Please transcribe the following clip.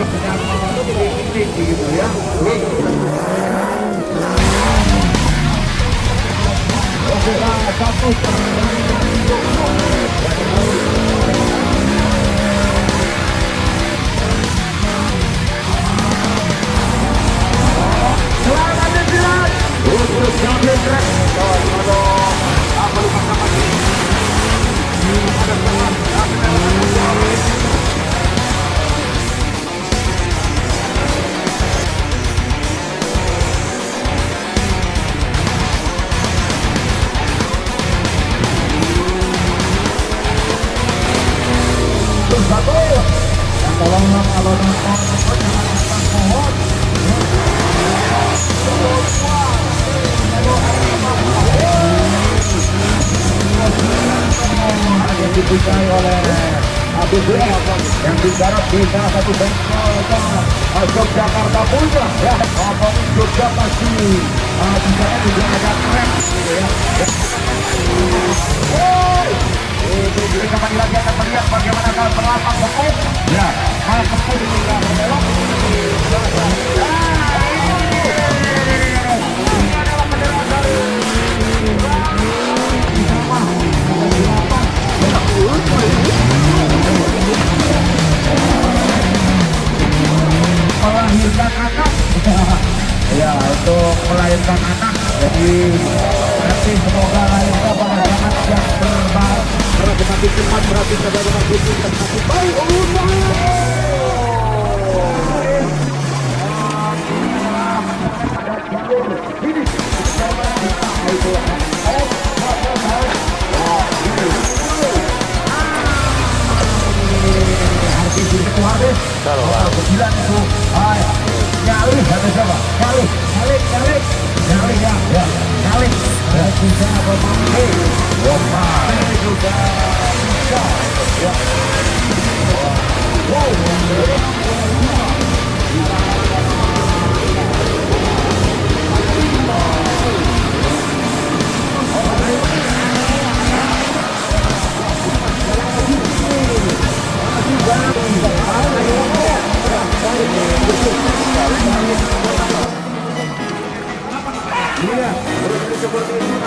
dengan ini gitu ya. Oke, satu. Selamat datang untuk Double Track. Apa lupa sama ini? Ada teman, satu. Tolonglah kalau nonton jangan pohon. Yang dipunyai oleh Habib yang digarap di salah satu bengkel Yogyakarta punya ya. Ngomongin Jogja pasti di sana juga ada keren gitu ya. Ini kembali lagi akan melihat bagaimana kalau perlapan Kepung ya, kalau Kepung juga berbelok. Melahirkan anak ya, untuk melahirkan anak, jadi nanti semoga lahirkan pada anak yang berbaik, semakin cepat, berarti bagaimana putih dan semakin baik. Kegilaan itu, nyali, ada siapa? Nyali ya, nyali. Bisa bermain, juga bisa. Ya. Wow. Iya, seperti itu.